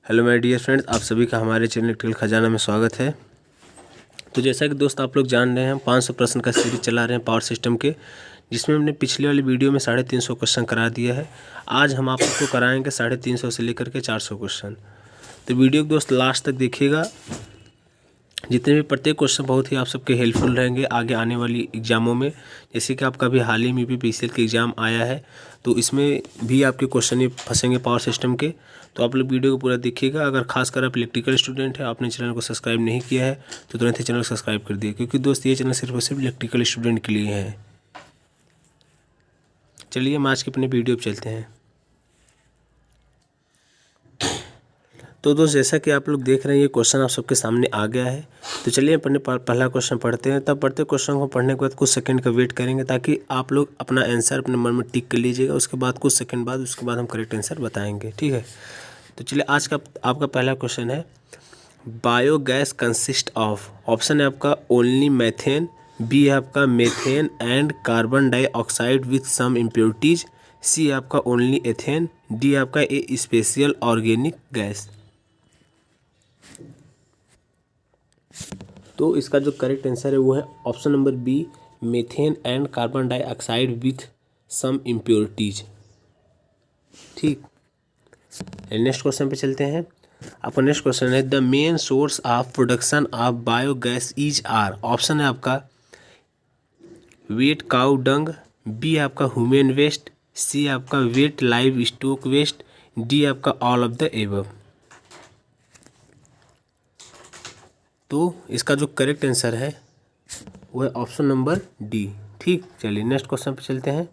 Hello my dear friends, आप सभी का हमारे चैनल टेक्निकल खजाना में स्वागत है। तो जैसा कि दोस्त आप लोग जान रहे हैं, 500 प्रश्न का सीरीज चला रहे हैं पावर सिस्टम के, जिसमें हमने पिछले वाली वीडियो में 350 क्वेश्चन करा दिया है। आज हम आप लोग को कराएंगे 350 से लेकर के 400 क्वेश्चन। तो वीडियो को दोस्त लास्ट तक देखिएगा। जितने भी प्रत्येक क्वेश्चन बहुत ही आप सबके हेल्पफुल रहेंगे आगे आने वाली एग्जामों में। जैसे कि आपका भी हाल ही में यूपीपीसीएल के एग्ज़ाम आया है, तो इसमें भी आपके क्वेश्चन ही फंसेंगे पावर सिस्टम के। तो आप लोग वीडियो को पूरा देखिएगा। अगर खासकर आप इलेक्ट्रिकल स्टूडेंट है, आपने चैनल को सब्सक्राइब नहीं किया है, तो तुरंत ही चैनल को सब्सक्राइब कर दिए, क्योंकि दोस्त ये चैनल सिर्फ और सिर्फ इलेक्ट्रिकल स्टूडेंट के लिए है। चलिए हम आज के अपने वीडियो पर चलते हैं। तो दोस्त जैसा कि आप लोग देख रहे हैं, ये क्वेश्चन आप सबके सामने आ गया है। तो चलिए अपने पहला क्वेश्चन पढ़ते हैं। तब पढ़ते क्वेश्चन को पढ़ने के बाद कुछ सेकंड का वेट करेंगे, ताकि आप लोग अपना आंसर अपने मन में टिक कर लीजिएगा। उसके बाद कुछ सेकंड बाद उसके बाद हम करेक्ट आंसर बताएंगे, ठीक है। तो चलिए आज का आपका पहला क्वेश्चन है, बायोगैस कंसिस्ट ऑफ। ऑप्शन है आपका ओनली मैथेन, बी है आपका methane and carbon dioxide with some impurities, C है आपका ओनली एथेन, डी है आपका ए स्पेशल ऑर्गेनिक गैस। तो इसका जो करेक्ट आंसर है वो है option number B, methane and carbon dioxide with some impurities. ठीक, नेक्स्ट क्वेश्चन पे चलते हैं। आपका नेक्स्ट क्वेश्चन है, the main source of production of biogas is are. Option है आपका वेट काउ डंग, बी आपका ह्यूमन वेस्ट, सी आपका wet livestock waste, D आपका ऑल ऑफ द एबव। तो इसका जो करेक्ट आंसर है वो है ऑप्शन नंबर डी। ठीक, चलिए नेक्स्ट क्वेश्चन पे चलते हैं।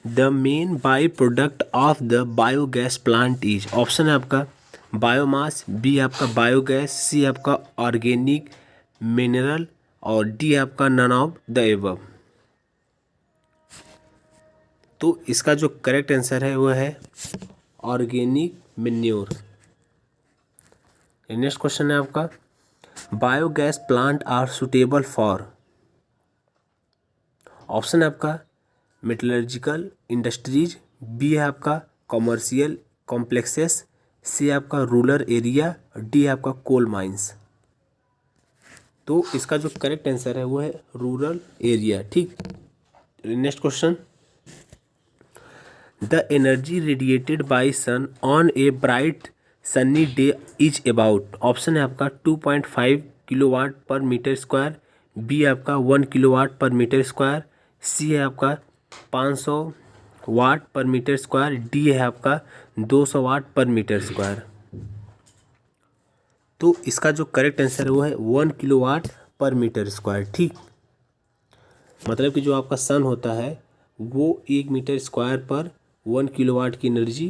The main by product of the biogas plant is. Option है आपका बायोमास, बी आपका बायोगैस, सी आपका ऑर्गेनिक मिनरल और डी आपका नन ऑफ द एबव। तो इसका जो करेक्ट आंसर है वो है ऑर्गेनिक मैन्योर। नेक्स्ट क्वेश्चन है आपका, biogas plant are suitable for. Option है आपका मेटलर्जिकल इंडस्ट्रीज, बी है आपका कॉमर्शियल कॉम्प्लेक्सेस, सी आपका रूरल एरिया, डी आपका कोल माइंस। तो इसका जो करेक्ट आंसर है वो है रूरल एरिया। ठीक, next question, the energy radiated by sun on a bright sunny day is about. Option है आपका 2.5 किलोवाट पर मीटर स्क्वायर, बी आपका 1 किलोवाट पर मीटर स्क्वायर, सी है आपका 500 वाट पर मीटर स्क्वायर, डी है आपका 200 वाट पर मीटर स्क्वायर। तो इसका जो करेक्ट आंसर है वो है 1 किलोवाट पर मीटर स्क्वायर। ठीक, मतलब कि जो आपका सन होता है वो 1 मीटर स्क्वायर पर 1 किलोवाट की एनर्जी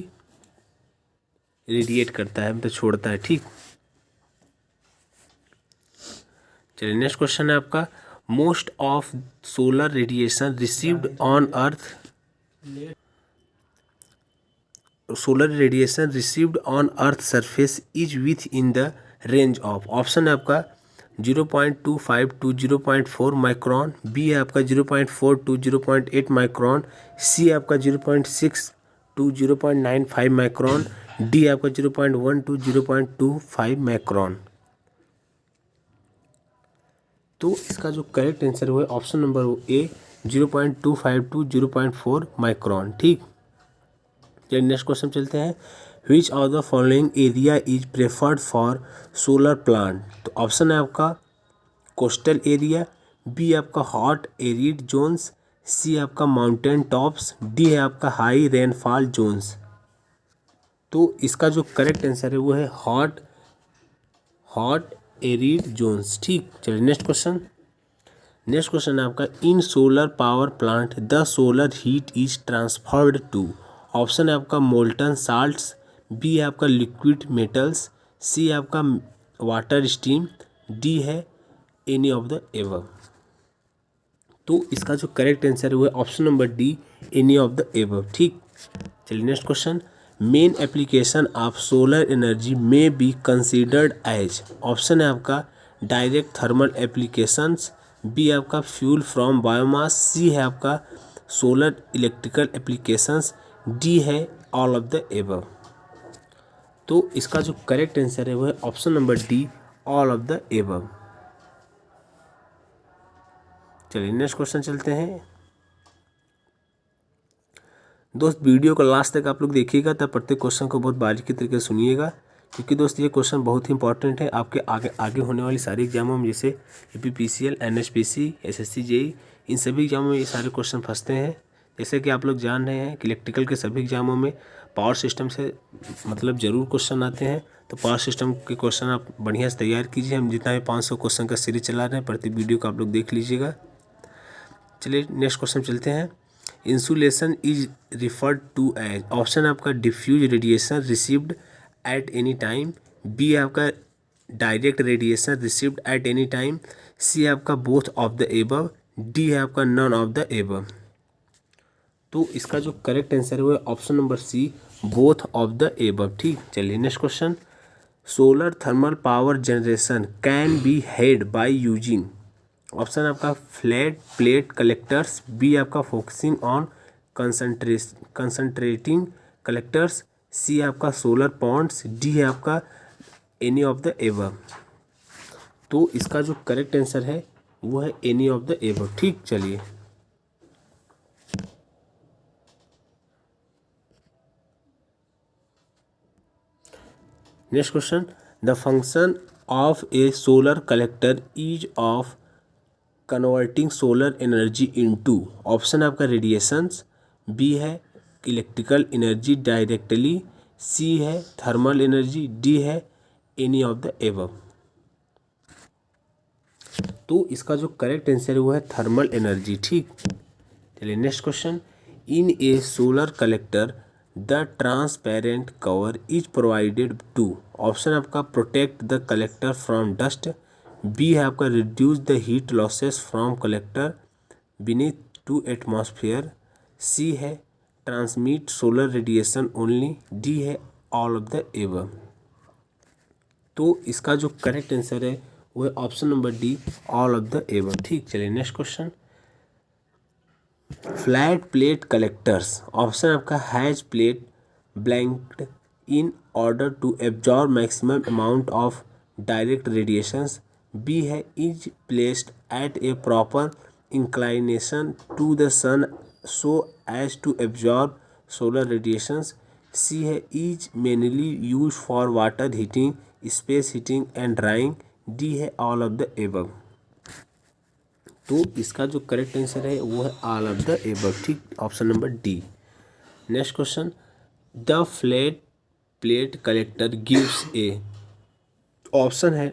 रेडिएट करता है, मतलब छोड़ता है। ठीक, चलिए नेक्स्ट क्वेश्चन है आपका, most of solar radiation received on earth. Solar radiation received on earth surface is with in the range of. Option है आपका 0.25 टू 0.4 माइक्रॉन, बी है आपका 0.4 टू 0.8 माइक्रॉन, सी है आपका 0.6 टू 0.95 माइक्रॉन, डी आपका 0.1 टू 0.25 माइक्रॉन। तो इसका जो करेक्ट आंसर हुआ है option number A 0.25 to 0.4 micron. ठीक, चलिए नेक्स्ट क्वेश्चन चलते हैं, which of the following area is preferred for solar plant. तो ऑप्शन है आपका कोस्टल एरिया, बी आपका हॉट एरिड जोन्स, सी आपका माउंटेन टॉप्स, डी है आपका हाई रेनफॉल जोन्स। तो इसका जो करेक्ट आंसर है वो है हॉट एरिड जोन्स। ठीक, चलिए नेक्स्ट क्वेश्चन है आपका, in solar power plant the solar heat is transferred to. Option है आपका मोल्टन साल्ट्स, बी है आपका लिक्विड मेटल्स, सी है आपका वाटर स्टीम, डी है एनी ऑफ द एबव। तो इसका जो करेक्ट आंसर है वो है option number D any of the above. ठीक, चलिए next question, main application of solar energy may be considered as. Option है आपका डायरेक्ट थर्मल एप्लीकेशंस, बी आपका फ्यूल फ्रॉम बायोमास, सी है आपका सोलर इलेक्ट्रिकल एप्लीकेशंस, डी है all of the above. तो इसका जो करेक्ट आंसर है वो है option number D, all of the above. चलिए नेक्स्ट क्वेश्चन चलते हैं। दोस्त वीडियो को लास्ट तक आप लोग देखिएगा, तब प्रत्येक क्वेश्चन को बहुत बारीकी तरीके से सुनिएगा, क्योंकि दोस्त ये क्वेश्चन बहुत ही इंपॉर्टेंट है आपके आगे होने वाली सारी एग्जामों में, जैसे यूपीपीसीएल, एनएचपीसी, एसएससी, जेई, इन सभी एग्जामों में ये सारे क्वेश्चन फंसते हैं। जैसे कि आप लोग जान रहे हैं कि इलेक्ट्रिकल के सभी एग्जामों में पावर सिस्टम से मतलब ज़रूर क्वेश्चन आते हैं। तो पावर सिस्टम के क्वेश्चन आप बढ़िया से तैयार कीजिए। हम जितना भी 500 क्वेश्चन का सीरीज चला रहे हैं, प्रति वीडियो को आप लोग देख लीजिएगा। चलिए नेक्स्ट क्वेश्चन चलते हैं। Insolation is referred to as, option आपका diffuse radiation received at any time, B है आपका direct radiation received at any time, C है आपका both of the above, D है आपका नन ऑफ द एबव। तो इसका जो करेक्ट आंसर है वो है option number C, both of the above. ठीक, चलिए next question. Solar thermal power generation can be head by using, option आपका फ्लैट प्लेट कलेक्टर्स, बी आपका focusing on concentrating collectors, C आपका सोलर पॉन्ड्स, डी है आपका any of the above. तो इसका जो करेक्ट आंसर है वो है एनी ऑफ द एबव। ठीक, चलिए next question. The function of A solar collector is of converting solar energy into, option आपका रेडिएशंस, बी है इलेक्ट्रिकल एनर्जी डायरेक्टली, सी है थर्मल एनर्जी, डी है एनी ऑफ द एबव। तो इसका जो correct answer है वो है थर्मल एनर्जी। ठीक, चलिए next question. In a solar collector the transparent cover is provided to, option आपका protect the collector from dust, B है आपका reduce the heat losses from collector beneath to atmosphere, C है transmit solar radiation only, D है all of the above. तो इसका जो correct answer है वो है option number D, all of the above. ठीक, चलिए next question. Flat plate collectors, option आपका has plate blackened in order to absorb maximum amount of direct radiations, B है is placed at a proper inclination to the sun so as to absorb solar radiations, C है is mainly use for water heating, space heating and drying, D है all of the above. तो इसका जो correct answer है वो है all of the above. ठीक, option number D. Next question. The flat plate collector gives A, option है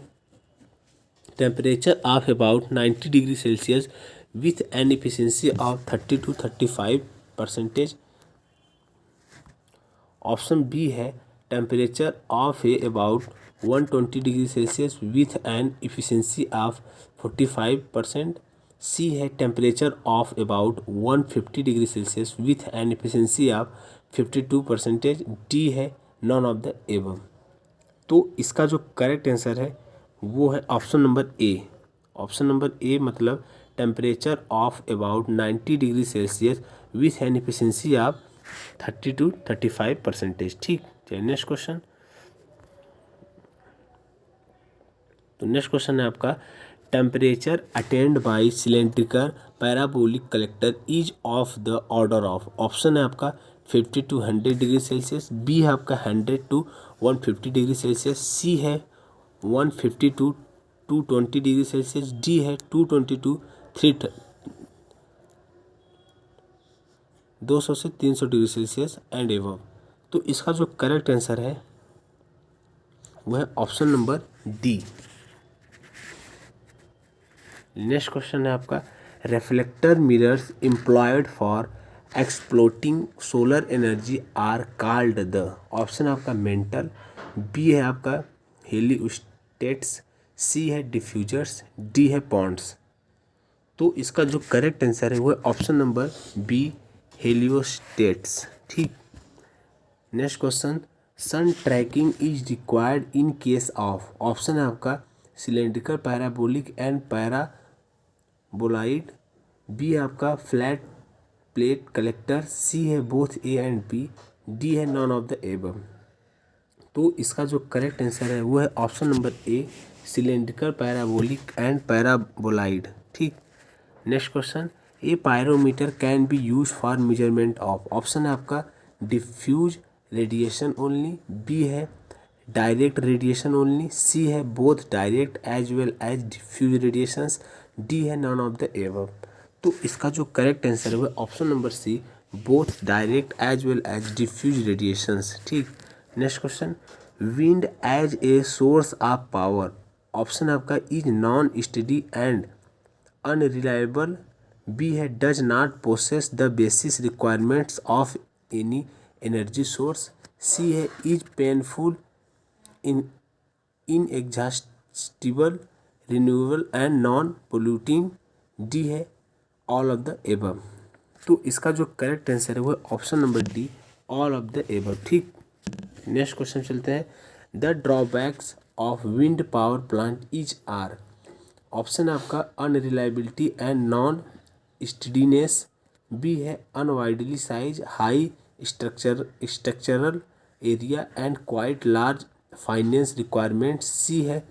temperature of about 90 degree Celsius with an efficiency of 30 to 35%, option B है temperature of a about 120 degree Celsius with an efficiency of 45%, C है temperature of about 150 degree Celsius with an efficiency of 52%, D है none of the above. तो इसका जो correct answer है वो है option number A. Option number A मतलब temperature of about 90 degree Celsius with an efficiency of 30 to 35%। ठीक, चलिए नेक्स्ट क्वेश्चन। तो नेक्स्ट क्वेश्चन है आपका temperature attend by cylindrical parabolic collector is of the order of, option है आपका 50 to 100 degree Celsius, B है आपका 100 to 150 डिग्री सेल्सियस, सी है 150 to 220 डिग्री सेल्सियस, डी है 220 to 200 से 300 डिग्री सेल्सियस एंड एबव। तो इसका जो करेक्ट आंसर है वह है option number D. Next question है आपका reflector mirrors employed for exploiting solar energy are called the, option आपका मेंटल, बी है आपका हेलियोस्टेट्स, सी है डिफ्यूजर्स, डी है पॉन्ड्स। तो इसका जो करेक्ट आंसर है वो है ऑप्शन नंबर बी, हेलियोस्टेट्स। ठीक, next question. Sun tracking is required in case of, option है आपका cylindrical parabolic and paraboloid, B आपका फ्लैट प्लेट कलेक्टर, सी है both A and B, D है नॉन ऑफ द एबव। तो इसका जो correct answer है वो है option number A, cylindrical parabolic and paraboloid. ठीक। Next question, a pyrometer can be use for measurement of. Option है आपका डिफ्यूज रेडिएशन ओनली, बी है डायरेक्ट रेडिएशन ओनली, सी है both direct as well as diffuse radiations, D है none of the above. तो इसका जो correct answer है वो option number C, both direct as well as diffuse radiations. ठीक। Next question, wind as a source of power. Option आपका is non steady and unreliable, B है does not possess the basis requirements of any energy source, C है is plentiful inexhaustible renewable and non polluting, D है all of the above. तो इसका जो correct answer है वो option number D, all of the above. ठीक। Next question चलते हैं, the drawbacks of wind power plant is are. Option आपका unreliability and non steadiness, B है अनवाइडली size, high structural area and quite large finance requirement, C है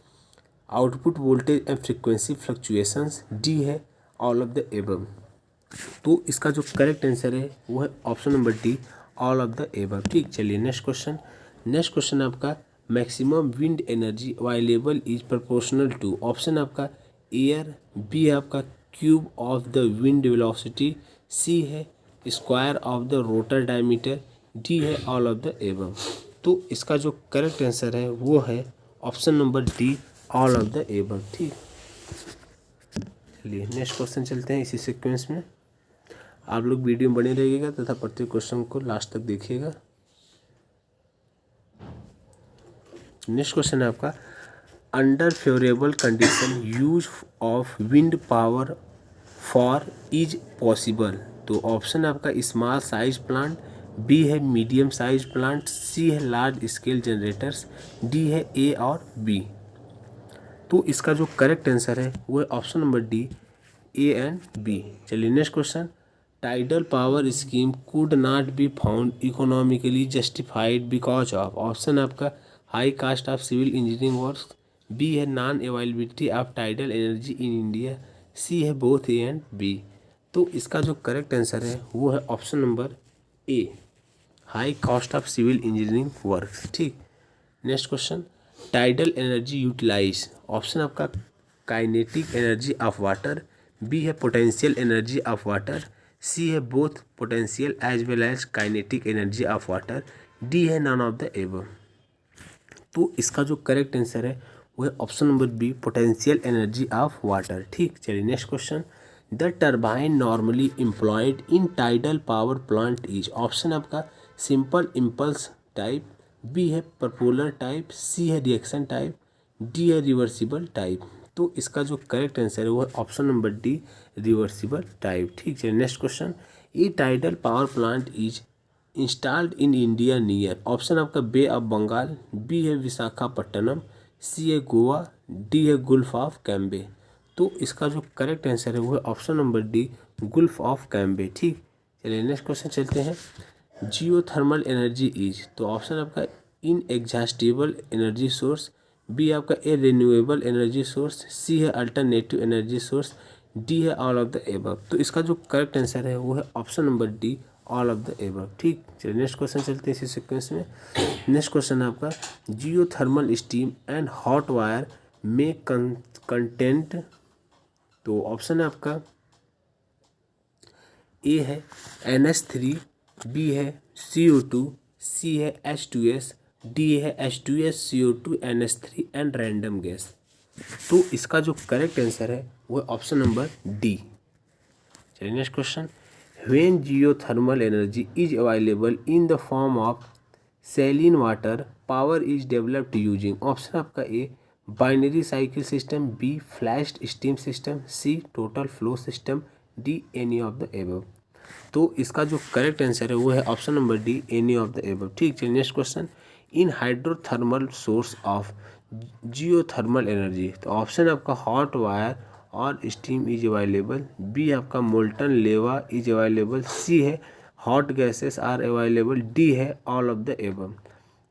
output voltage and frequency fluctuations, D है all of the above. तो इसका जो correct answer है वो है option number D, all of the above. ठीक। चलिए नेक्स्ट क्वेश्चन। नेक्स्ट क्वेश्चन आपका maximum wind energy available is proportional to. Option आपका एयर, बी है आपका cube of the wind velocity, C है square of the rotor diameter, D है all of the above. तो इसका जो करेक्ट आंसर है वो है option number D, all of the above. ठीक। चलिए नेक्स्ट क्वेश्चन चलते हैं इसी सीक्वेंस में। आप लोग वीडियो में बने रहिएगा तथा प्रत्येक क्वेश्चन को लास्ट तक देखिएगा। नेक्स्ट क्वेश्चन है आपका, under favourable condition use of wind power for is possible. तो ऑप्शन है आपका स्मॉल साइज प्लांट, बी है मीडियम साइज प्लांट, सी है लार्ज स्केल जनरेटर्स, डी है ए और बी। तो इसका जो करेक्ट आंसर है वो है option number D, A and B. चलिए next question, tidal power scheme could not be found economically justified because of. Option आपका high cost of civil engineering work, B है non availability of tidal energy in India, C है both A and B. तो इसका जो correct answer है वो है option number A, high cost of civil engineering work. ठीक। Next question, tidal energy utilize. Option आपका kinetic energy of water, B है potential energy of water, C है both potential as well as kinetic energy of water, D है none of the above. तो इसका जो correct answer है वो है option number B, potential energy of water. ठीक। चलिए next question, the turbine normally employed in tidal power plant is. Option आपका सिंपल इम्पल्स टाइप, बी है प्रपोलर टाइप, सी है रिएक्शन टाइप, डी है रिवर्सिबल टाइप। तो इसका जो करेक्ट आंसर है वो है option number D, reversible type. ठीक है। Next question, A tidal power plant is installed in India near. Option आपका बे ऑफ बंगाल, बी है विशाखापट्टनम, सी है गोवा, डी है गुल्फ ऑफ कैम्बे। तो इसका जो करेक्ट आंसर है वो है option number D, Gulf of Cambay. ठीक। चलिए नेक्स्ट क्वेश्चन चलते हैं, जियो थर्मल एनर्जी इज। तो ऑप्शन आपका इनएग्जॉस्टिबल एनर्जी सोर्स, बी आपका ए रिन्यूएबल एनर्जी सोर्स, सी है अल्टरनेटिव एनर्जी सोर्स, डी है ऑल ऑफ द एबव। तो इसका जो करेक्ट आंसर है वो है option number D, all of the above. ठीक। चलिए नेक्स्ट क्वेश्चन चलते हैं इसी सीक्वेंस में। नेक्स्ट क्वेश्चन है आपका, geothermal steam and hot wire में कंटेंट। तो ऑप्शन है आपका ए है NH3, बी है CO2, सी है H2S, डी है H2S CO2 NH3 and random guess. तो इसका जो करेक्ट आंसर है वो है ऑप्शन नंबर डी। चलिए next question, when geothermal energy is available in the form of saline water power is developed using. Option आपका A binary cycle system, B flashed steam system, C total flow system, D any of the above. तो इसका जो correct answer है वो है option number D, any of the above. ठीक। चलिए next question, in hydrothermal source of geothermal energy. तो option आपका हॉट वायर और स्टीम इज अवेलेबल, बी आपका molten lava is available, C है hot gases are available, D है all of the above.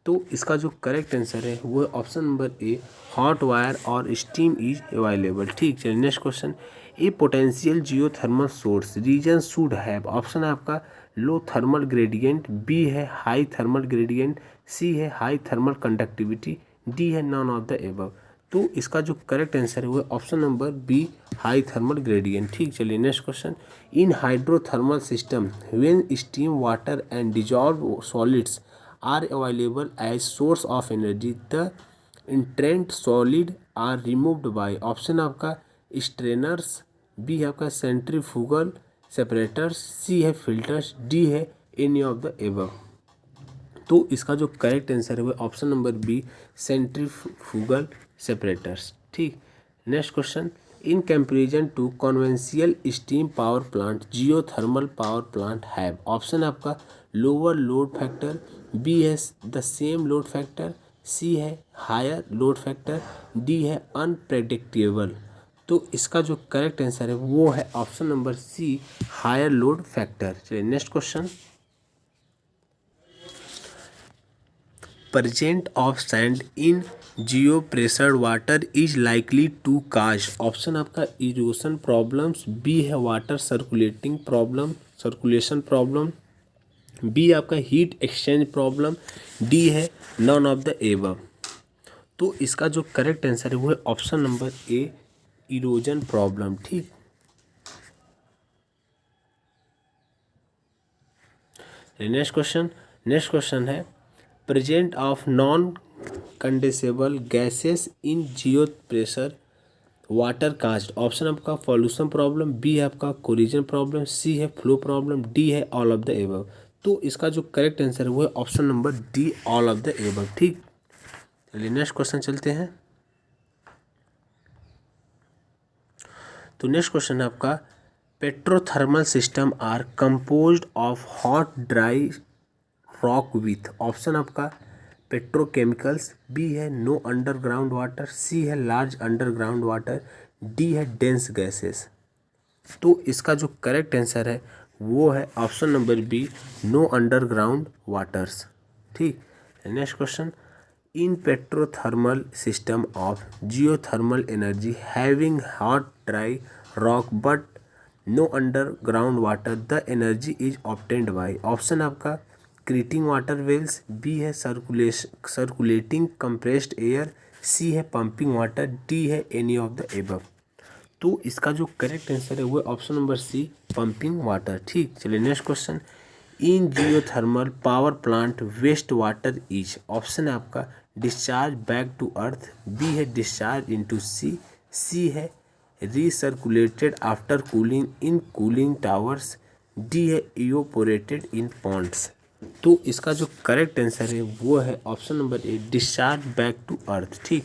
तो इसका जो करेक्ट आंसर है वो है option number A, hot wire और स्टीम इज अवेलेबल। ठीक, चलिए next question, a potential geothermal source region should have, option है आपका लो थर्मल ग्रेडियंट, बी है हाई थर्मल ग्रेडियंट, सी है हाई थर्मल कंडक्टिविटी, डी है नॉन ऑफ द एबव। तो इसका जो करेक्ट आंसर है वो है option number B, high thermal gradient. ठीक, चलिए next question, in hydrothermal system when steam water and dissolve solids are available as source of energy, the entrant solid are removed by, option आपका strainers, B है आपका centrifugal separators, C है filters, D है any of the above. तो इसका जो correct answer है वो option number B, centrifugal separators. ठीक, next question, in comparison to conventional steam power plant geothermal power plant have, option आपका लोअर लोड फैक्टर, बी है the same load factor, C है higher load factor, D है unpredictable. तो इसका जो correct answer है वो है option number C, higher load factor. चलिए next question, presence of sand in geopressure water is likely to cause, option आपका इरोशन प्रॉब्लम्स, बी है water circulating problem circulation problem, B आपका हीट एक्सचेंज प्रॉब्लम, डी है none of the above. तो इसका जो correct answer है वो है option number A, erosion problem. ठीक, नेक्स्ट क्वेश्चन है present of non condensable gases in geo pressure water cast, option आपका पॉल्यूशन प्रॉब्लम, बी है आपका कोलिजन प्रॉब्लम, सी है फ्लो प्रॉब्लम, डी है ऑल ऑफ द एबव। तो इसका जो करेक्ट आंसर है वो है option number D, all of the above. ठीक, चलिए नेक्स्ट क्वेश्चन चलते हैं। तो नेक्स्ट क्वेश्चन है आपका petrothermal system are composed of hot dry rock with, option आपका पेट्रोकेमिकल्स, बी है नो अंडरग्राउंड वाटर, सी है लार्ज अंडरग्राउंड वाटर, डी है डेंस गैसेस। तो इसका जो करेक्ट आंसर है वो है option number B, no underground waters. ठीक, next question, in petrothermal system of geothermal energy having hot dry rock but no underground water the energy is obtained by, option आपका creating water Wales, B है circulating compressed air, C है pumping water, D है any of the above. तो इसका जो correct answer है वो है option number C, pumping water. ठीक, चलिए next question, in geothermal power plant waste water is, option है आपका discharge back to earth, B है डिस्चार्ज इनटू सी, सी है recirculated after cooling in cooling towers, D है evaporated इन Pond's. तो इसका जो करेक्ट आंसर है वो है option number A, discharge back to earth. ठीक,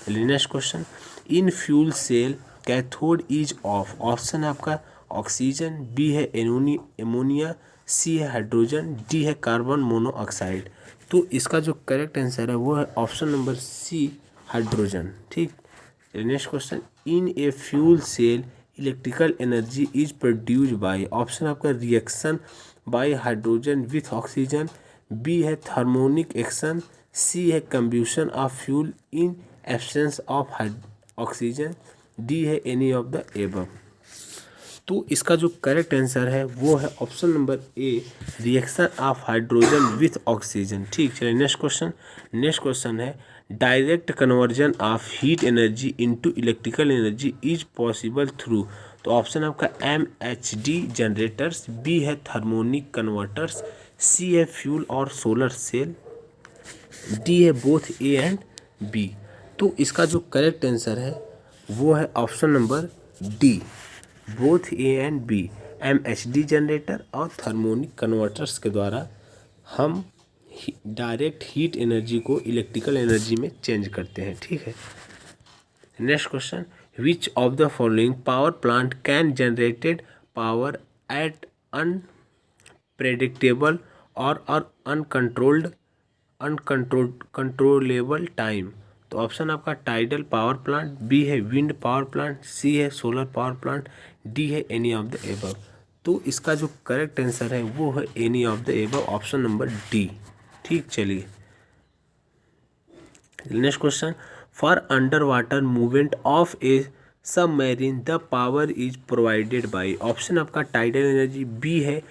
next question, in fuel cell cathode is of, option है आपका ऑक्सीजन, बी है एमोनिया, सी है हाइड्रोजन, डी है कार्बन मोनोऑक्साइड। तो इसका जो करेक्ट आंसर है वो है ऑप्शन नंबर सी, हाइड्रोजन। ठीक, next question, in a fuel cell electrical energy is produced by, option आपका reaction by hydrogen with oxygen, B है थर्मोनिक एक्शन, सी है combustion of fuel in absence of oxygen, D है any of the above. तो इसका जो correct answer है वो है option number A, reaction of hydrogen with oxygen. ठीक, चलिए नेक्स्ट क्वेश्चन है direct conversion of heat energy into electrical energy is possible through, तो ऑप्शन आपका MHD जनरेटर्स, बी है थर्मोनिक कन्वर्टर्स, सी है फ्यूल और सोलर सेल, डी है both A and B. तो इसका जो करेक्ट आंसर है वो है option number D, both A and B, MHD generator और थर्मोनिक कन्वर्टर्स के द्वारा हम डायरेक्ट हीट एनर्जी को इलेक्ट्रिकल एनर्जी में चेंज करते हैं। ठीक है, next question, which of the following power plant can generated power at unpredictable और अनकंट्रोलेबल टाइम, तो ऑप्शन आपका टाइडल पावर प्लांट, बी है विंड पावर प्लांट, सी है सोलर पावर प्लांट, डी है एनी ऑफ द एबव। तो इसका जो correct answer है वो है any of the above, option number D. ठीक, चलिए next question. For under water movement of A submarine the power is provided by. Option आपका टाइडल एनर्जी, बी है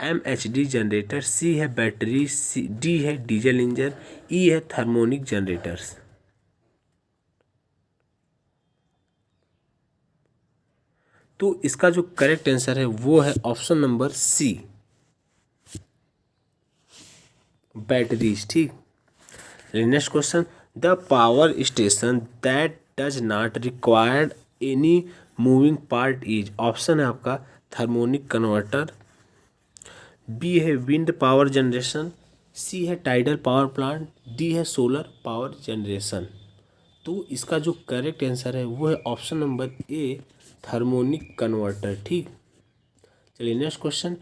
MHD जनरेटर, सी है बैटरी, डी है diesel engine, ई है thermionic generators. तो इसका जो करेक्ट आंसर है वो है ऑप्शन नंबर सी, बैटरीज। ठीक, next question. The power station that does not required any moving part is. Option है आपका थर्मोनिक कन्वर्टर, बी है विंड पावर जनरेशन, सी है टाइडल पावर प्लांट, डी है सोलर पावर जनरेशन। तो इसका जो करेक्ट आंसर है वो है ऑप्शन नंबर ए, थर्मोनिक कन्वर्टर। ठीक, चलिए next question.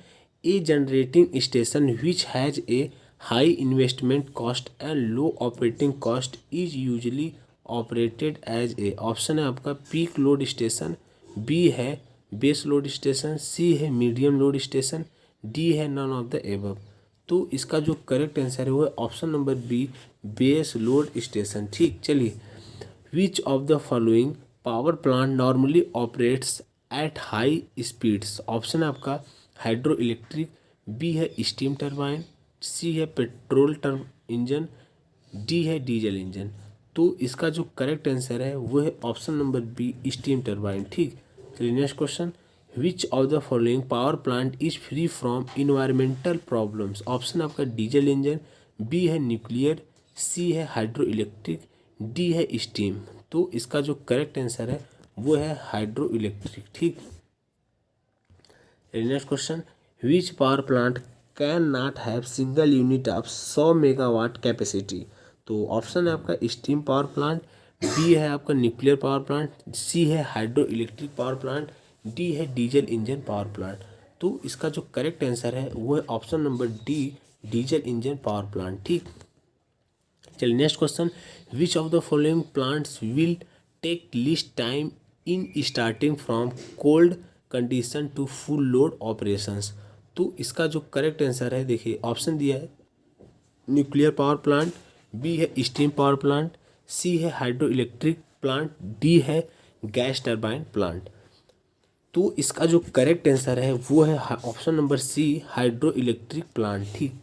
A generating station which has a high investment cost and low operating cost is usually operated as A. Option है आपका पीक लोड स्टेशन, बी है base load station, C है medium load station, D है none of the above. तो इसका जो correct answer है वो है option number B, base load station. ठीक, चलिए which of the following power plant normally operates at high speeds. Option है आपका हाइड्रो इलेक्ट्रिक, बी है स्टीम टरबाइन, सी है पेट्रोल इंजन, डी है डीजल इंजन। तो इसका जो करेक्ट आंसर है वो है option number B, steam turbine. ठीक, चलिए next question. Which of the following power plant is free from environmental problems. Option आपका डीजल इंजन, बी है न्यूक्लियर, सी है हाइड्रो इलेक्ट्रिक, डी है स्टीम। तो इसका जो करेक्ट आंसर है वो है हाइड्रो इलेक्ट्रिक। ठीक, next question. Which power plant can not have single unit of 100 megawatt capacity. तो ऑप्शन है आपका स्टीम पावर प्लांट, बी है आपका न्यूक्लियर पावर प्लांट, सी है hydro electric power plant, D है डीजल इंजन पावर प्लांट। तो इसका जो करेक्ट आंसर है वो है option number D, diesel engine power plant. ठीक, चलिए next question. Which of the following plants will take least time in starting from cold condition to full load operations. तो इसका जो करेक्ट आंसर है देखिए ऑप्शन दिया है न्यूक्लियर पावर प्लांट, बी है स्टीम पावर प्लांट, सी है hydro electric plant, D है गैस टरबाइन प्लांट। तो इसका जो करेक्ट आंसर है वो है option number C, hydro electric plant. ठीक,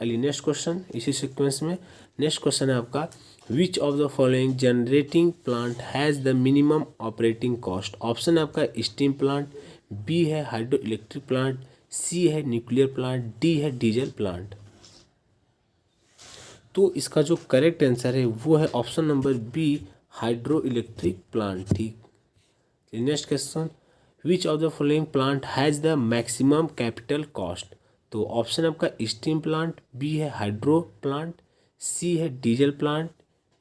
अली नेक्स्ट क्वेश्चन इसी सीक्वेंस में। नेक्स्ट क्वेश्चन है आपका which of the following generating plant has the minimum operating cost. Option है आपका स्टीम प्लांट, बी है हाइड्रो इलेक्ट्रिक प्लांट, सी है न्यूक्लियर प्लांट, डी है डीजल प्लांट। तो इसका जो करेक्ट आंसर है वो है option number B, hydro electric plant. ठीक, next question. Which of the following plant has the maximum capital cost. तो ऑप्शन आपका स्टीम प्लांट, बी है हाइड्रो प्लांट, सी है डीजल प्लांट,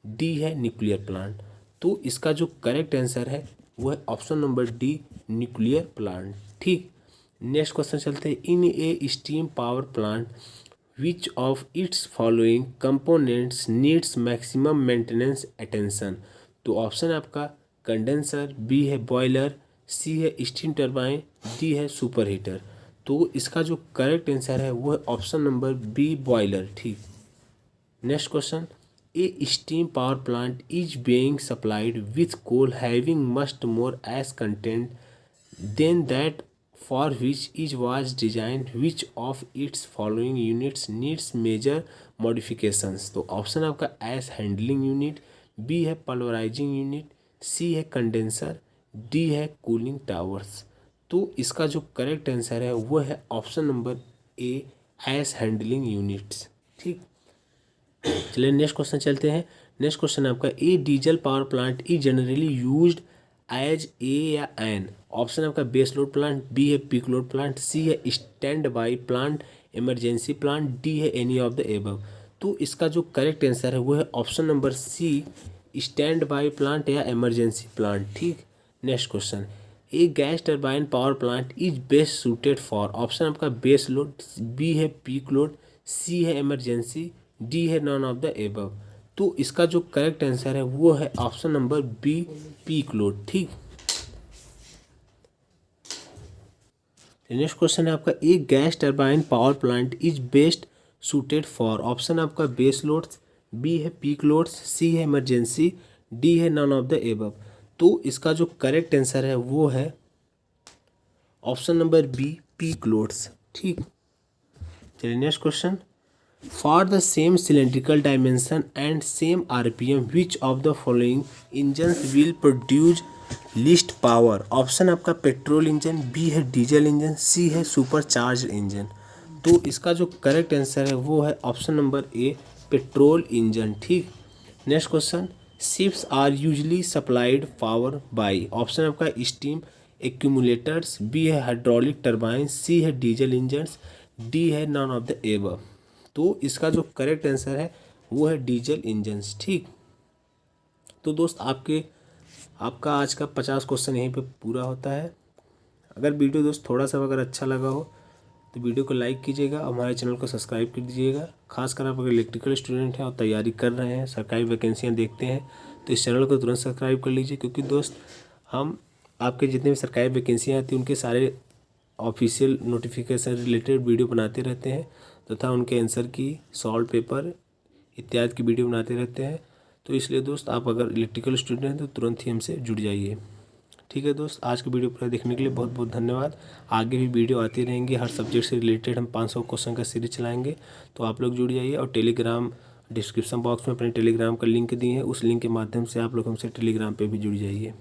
डी है न्यूक्लियर प्लांट। तो इसका जो करेक्ट आंसर है वो है option number D, nuclear plant. ठीक, नेक्स्ट क्वेश्चन चलते हैं। In A steam power plant which of its following components needs maximum maintenance attention. तो ऑप्शन है आपका कंडेंसर, बी है बॉयलर, सी है स्टीम टरबाइन, डी है सुपर हीटर। तो इसका जो करेक्ट आंसर है वो है ऑप्शन नंबर बी, बॉयलर। ठीक, next question. A steam power plant is being supplied with coal having much more as content than that for which it was designed. Which of its following units needs major modifications। तो option आपका S handling unit, B है पल्वराइजिंग unit, सी है condenser, D है cooling towers. तो इसका जो correct answer है वो है ऑप्शन नंबर ए, एस हैंडलिंग यूनिट्स। ठीक, चलिए नेक्स्ट क्वेश्चन चलते हैं। नेक्स्ट क्वेश्चन है आपका a diesel power plant is generally used as a या एन। ऑप्शन आपका बेस लोड प्लांट, बी है पीक लोड प्लांट, सी है stand by plant, emergency plant, D है एनी ऑफ द एबव। तो इसका जो करेक्ट आंसर है वो है option number C, stand by plant या इमरजेंसी प्लांट। ठीक, next question. A gas turbine power plant is best suited for. Option आपका बेस लोड, बी है पीक लोड, सी है इमरजेंसी, डी है नॉन ऑफ द एबव। तो इसका जो correct answer है वो है option number B, peak load. ठीक, नेक्स्ट क्वेश्चन है आपका, एक gas turbine power plant is best suited for. Option आपका बेस लोड्स, बी है पीक लोड्स, सी है इमरजेंसी, डी है नन ऑफ द एबव। तो इसका जो करेक्ट आंसर है वो है option number B, peak loads. ठीक, चलिए next question, for the same cylindrical dimension and same RPM which of the following engines will produce least power. Option आपका petrol engine, B है डीजल इंजन, सी है supercharge engine. तो इसका जो correct answer है वो है option number A, petrol engine. ठीक, next question, ships are usually supplied power by. Option आपका स्टीम एक्यूमुलेटर्स, बी है हाइड्रोलिक टर्बाइन, सी है डीजल इंजन्स, डी है नॉन ऑफ द एबव। तो इसका जो करेक्ट आंसर है वो है डीजल इंजन्स। ठीक, तो दोस्त आपका आज का 50 क्वेश्चन यहीं पे पूरा होता है। अगर वीडियो दोस्त थोड़ा सा अगर अच्छा लगा हो तो वीडियो को लाइक कीजिएगा, हमारे चैनल को सब्सक्राइब कर दीजिएगा। खासकर आप अगर इलेक्ट्रिकल स्टूडेंट हैं और तैयारी कर रहे हैं, सरकारी वैकेंसियाँ देखते हैं, तो इस चैनल को तुरंत सब्सक्राइब कर लीजिए, क्योंकि दोस्त हम आपके जितने भी सरकारी वैकेंसियाँ आती हैं उनके सारे ऑफिशियल नोटिफिकेशन रिलेटेड वीडियो बनाते रहते हैं, तथा उनके आंसर की सॉल्व पेपर इत्यादि की वीडियो बनाते रहते हैं। तो इसलिए दोस्त आप अगर इलेक्ट्रिकल स्टूडेंट हैं तो तुरंत ही हमसे जुड़ जाइए। ठीक है दोस्त, आज की वीडियो पूरा देखने के लिए बहुत बहुत धन्यवाद। आगे भी वीडियो आती रहेंगी, हर सब्जेक्ट से रिलेटेड हम 500 क्वेश्चन का सीरीज चलाएंगे, तो आप लोग जुड़ जाइए। और टेलीग्राम डिस्क्रिप्शन बॉक्स में अपने टेलीग्राम का लिंक दिए हैं, उस लिंक के माध्यम से आप लोग हमसे टेलीग्राम पे भी जुड़ जाइए।